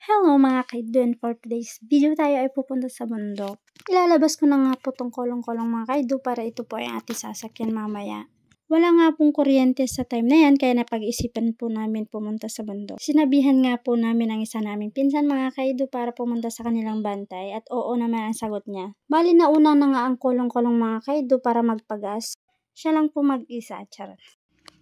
Hello mga kaidun, for today's video tayo ay pupunta sa bundok. Ilalabas ko na nga po tong kolong-kolong mga kaidu para ito po ay ating sasakyan mamaya. Wala nga pong kuryente sa time na yan kaya napag-isipan po namin pumunta sa bundok. Sinabihan nga po namin ang isa naming pinsan mga kaidu para pumunta sa kanilang bantay at oo naman ang sagot niya. Bali nauna na nga ang kolong-kolong mga kaidu para magpagas. Siya lang po mag-isa, charot.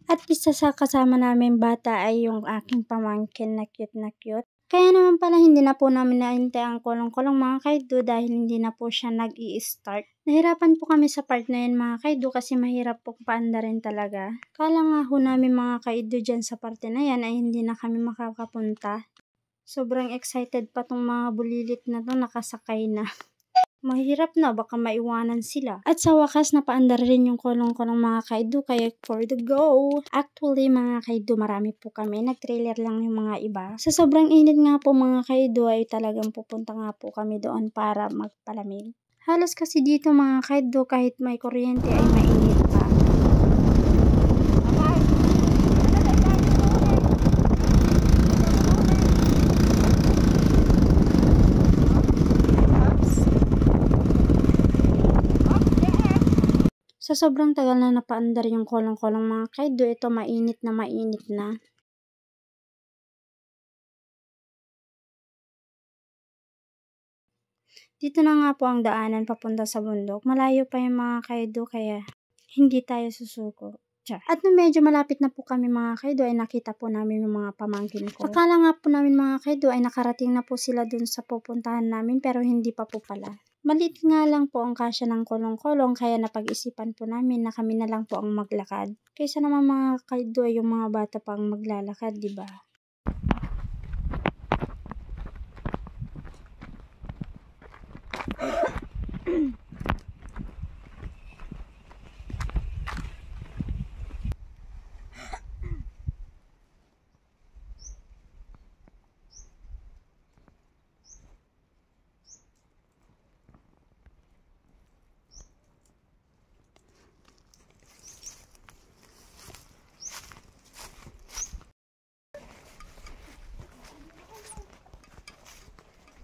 At isa sa kasama namin bata ay yung aking pamangkin na cute na cute. Kaya naman pala hindi na po namin naintay ang kolong-kolong mga kaidu dahil hindi na po siya nag-i-start. Nahirapan po kami sa part na yun mga kaidu kasi mahirap po paandarin talaga. Kala nga ho namin mga kaidu dyan sa parte na yan ay hindi na kami makakapunta. Sobrang excited pa tong mga bulilit na to, nakasakay na. Mahirap na, baka maiwanan sila. At sa wakas, napaandar rin yung kolong-kolong mga kaidu, kaya for the go! Actually, mga kaidu, marami po kami. Nag-trailer lang yung mga iba. Sa sobrang init nga po mga kaidu, ay talagang pupunta nga po kami doon para magpalamig. Halos kasi dito mga kaidu, kahit may kuryente ay mainit pa. Sa sobrang tagal na napaandar yung kolong-kolong mga kaidu, ito mainit na mainit na. Dito na nga po ang daanan papunta sa bundok. Malayo pa yung mga kaidu kaya hindi tayo susuko. At nung medyo malapit na po kami mga kaidu ay nakita po namin yung mga pamangkin ko. Akala nga po namin mga kaidu ay nakarating na po sila dun sa pupuntahan namin pero hindi pa po pala. Maliit nga lang po ang kasya ng kolong-kolong kaya napag-isipan po namin na kami na lang po ang maglakad. Kaysa naman mga kaidu ay yung mga bata pang maglalakad, diba?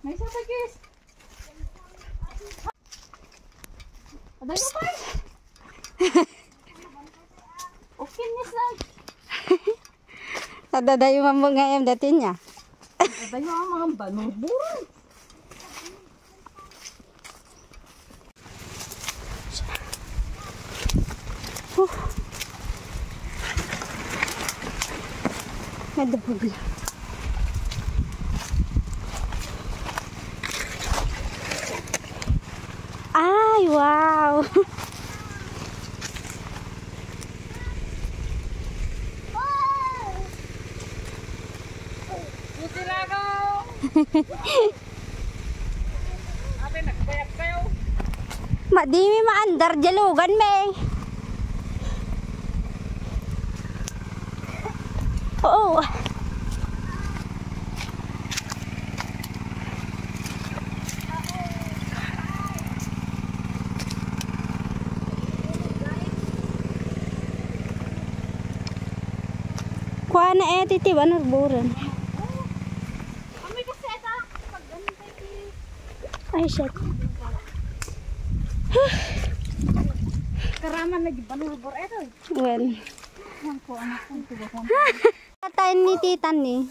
May sasagis! Aday mo pa! Okay, miss lang! Nadadayo mo ngayon dati niya. Aday mo ang mga banong buron! Nadabog lang. Ay, wow! Buti na ako! Ate, nagbayag kayo? Madimi maandar jalugan, may. Oo. Kuha na titi ba nagburan? Kami kasi ata, pag ganun tayo. Ay, shit. Karaman lagi banulbor ito. Well. Yan po, anak ko. Tatay ni titan ni.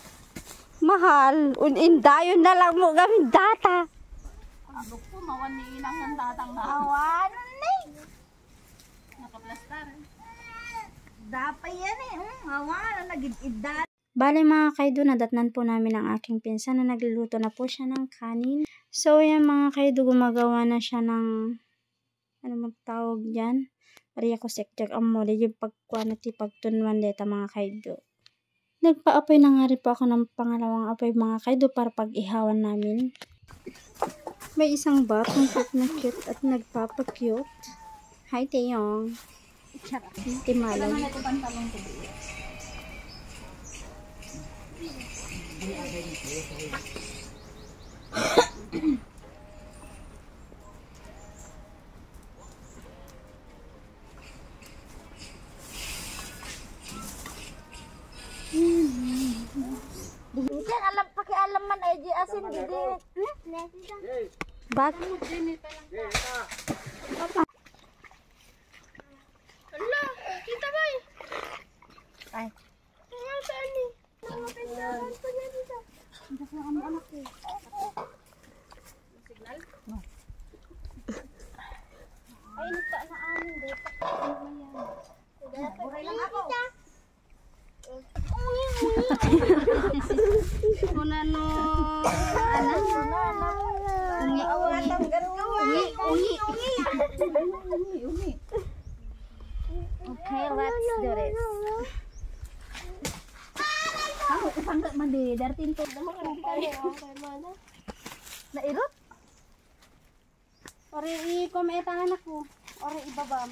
Mahal. Unindayon na lang mo gamit data. Ano po, mawan ni inang ng tatang na. Awan ni! Nakaplastar. Dapay yan eh. Awan, nagid-idad. Bale mga kaidu, nadatnan po namin ang aking pinsan na nagluluto na po siya ng kanin. So yan mga kaidu, gumagawa na siya ng ano magtawag dyan? Maria ko sekjag amole yung pagkuha na pagtunwan deta mga kaidu. Nagpa-apoy na nga rin po ako ng pangalawang apoy mga kaidu para pag-ihawan namin. May isang batang cute na cute at nagpapa-cute. Hi Teyong. Timalag. Naman ito pantalong ko. Diyan, pakialam man ay asin didi. Bag. Ala, kita boy. Ay. Mga tani. Mga pindahan ko niya dito. Signal? Ay, nagpa na amin dito. Buray lang ako. Kuna no. Ano? Ungi. Ungi. Okay, let's do this. Kamu pangkat mandi dari tinto. Nairot? Ori i-comment tangan aku. Ori ibabam.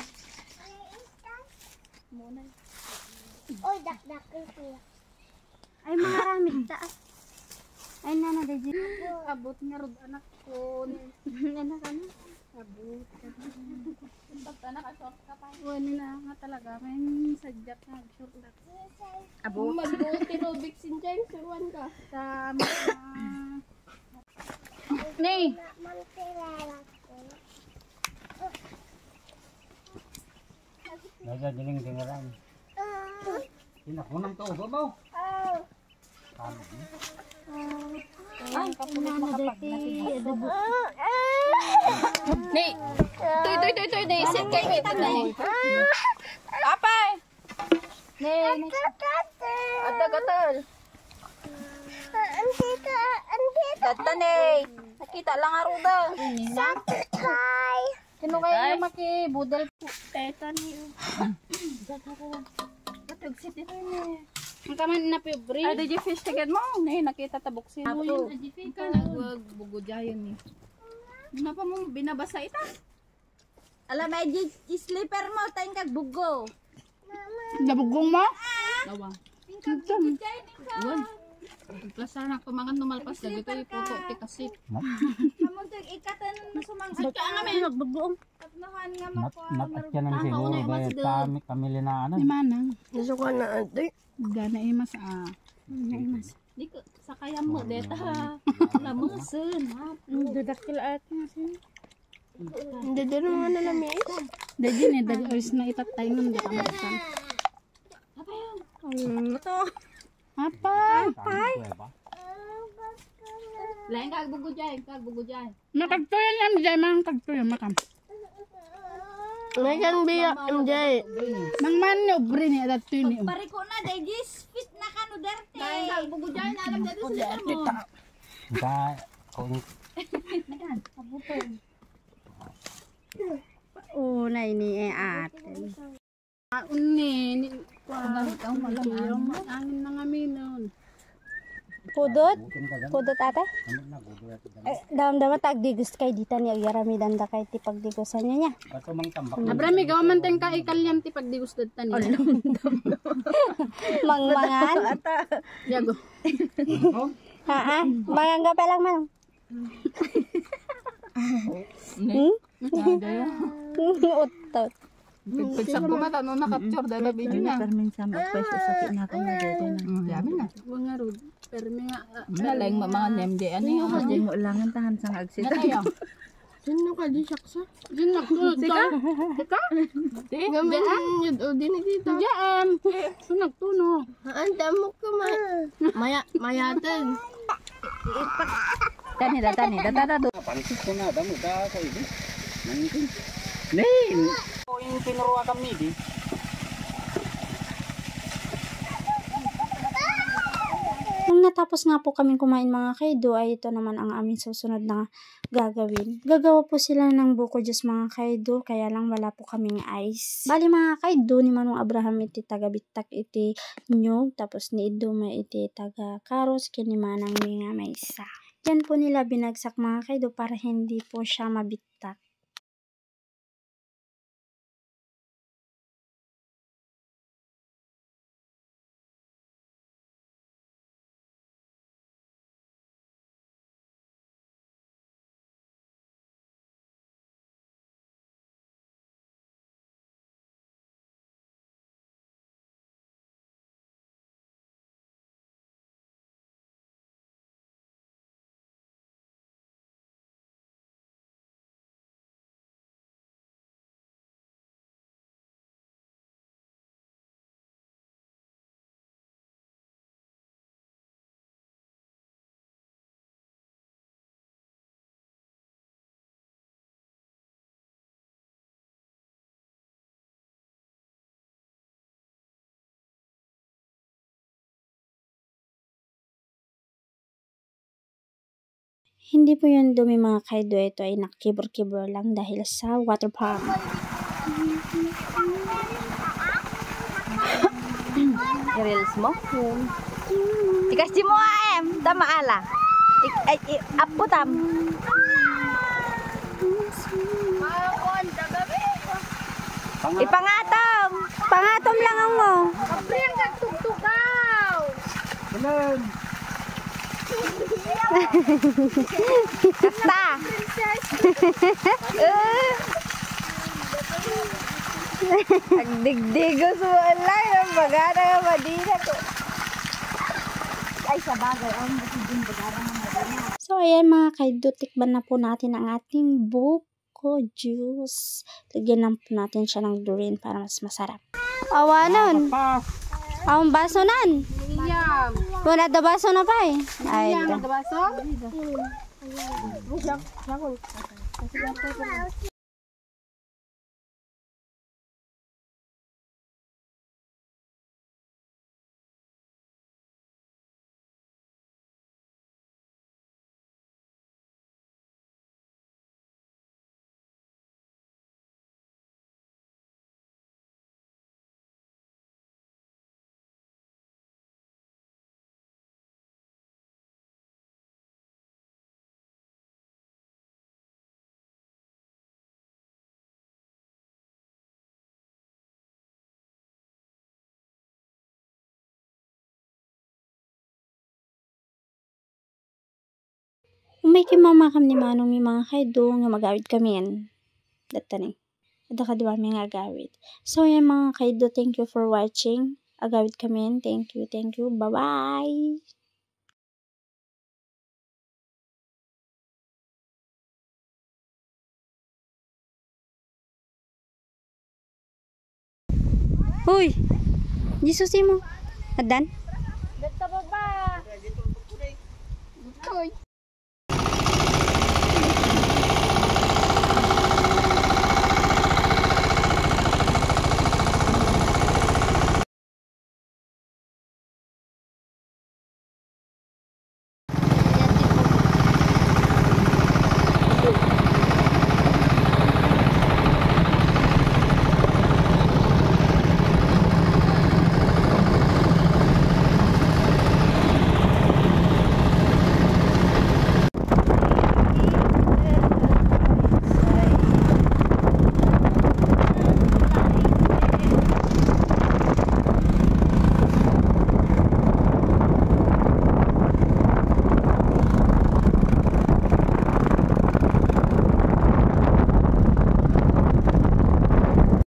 Muna. Oy, dak-dak ko. Ay mga ramit taas. Ay nana deji. Abot nga rod anak ko. Anak ano? Abot. Pag anak ka short ka pa. Wala na nga talaga. May sadyak na short lang. Abot. Magbuti Rubik sin James, suruan ka. Tama. Nih. Naga diling dengaran. Pinakunang to, babaw. Ay, nana deti. Adobo. Nih. Tuy, nih. Sit kayo ito na eh. Apay. Nih. Gatal. Data nih. Nakita lang aruda. Sino kayo makibudal po? Teta ni. Batog sit ito ni. Ang kaman na pibre. Ay, did you fish ticket mo? Nih, nakita tabok si Apo. Luyan. Adjifin ka. Nagbugodyayan ni. Ano pa mo binabasa ita? Alam, may slipper mo. Tayong kagbugo. Nabugong mo? Nawa. Uwan. Plasanak pamangan numalpas na gito yung puto tikasip. Kamuntag ikatan mo sumangkat ka namin. Nagbugoong. Tatnahan nga Matat ka na siguro dahil kami linaanan. Manang. Nasuka na ate. Gana imas Naimas. Di ko sakayam mo deta. Lamusun ha. Dudakil at nga siya. Hindi din naman nalamig. Dadi ni dadi oris na itatay nun di kamasan. Apa yun? Ito. Apa? Ba? Lain kag bugujay. Makagtuyan yan, Jay. Makagtuyan, makam. May kan biyak, MJ. Nangman ni obri ni adat tuyo ni. Pariko na, Degis. Fit na ka no, Derte. Lain kag bugujay na alam dito sa mo. Kita kung Una ini ate. Ni angin na ngamin nun. Kudot? Kudot ate? Dalam-dalam tagdigos kay dita niya. Yarami danda kay tipagdigosan niya. kato mang tambak. Abrami, gawa man tayong kaikalyan ti pagdigustad ta niya. Mangmangan? Yago. Haa? Mangangga pa lang man. Utot. Pagsak ko ba tanong na-capture dala video niya. Perminsan magpwesto sa kinakang na dito na. Yamin na. Mga rod. Permi nga. Nalaing mga NMD ano yung Kasi mo ulangan tahan sa agsit. Ganayo. Sino ka di saksa? Diyan nagtunod ka. Gamin yun o din dito. Diyan. So nagtuno. Ang damo ka mayatan. Tani data do. Pansit ko na damo da ko ini. Nangkin. Nen. Ko yung tinuruan kami di. Nung natapos nga po kaming kumain mga kaido, ay ito naman ang aming susunod na gagawin. Gagawa po sila ng buko juice mga kaido, kaya lang wala po kaming ice. Bali mga kaido, ni Manong Abraham iti taga bitak iti nyug, tapos ni Iduma iti taga karos, kini Manang nga may isa. Yan po nila binagsak mga kaido para hindi po siya mabitak. Hindi po yun dumi mga kaido, ito ay nakibor-kibor lang dahil sa water pump. I-reels mo? Ikasji mo tama ala. Apo tam. Ipangatom. Pangatom lang ang mo. Ganun. Kasta. Agdigdigo sa walay ng bagara nga madina ko. Ay, sa bagay. Ang masiging bagara nga madina. So, ayan mga kaido, tikman na po natin ang ating buko juice. Lagyan lang po natin siya ng durin para mas masarap. Awa nun. Awang baso nan. Yam. Wala da baso na pa eh. Ay, Yam, gabaso? Umay kay mama kam ni manong mi mga kaido nga magawid kami yan. Data ni. Ada ka diba may nga agawid. So yan mga kaido, thank you for watching. Agawid kami yan. Thank you, thank you. Bye-bye. Hoy! Jesus mo. Adan? Dito ba ba?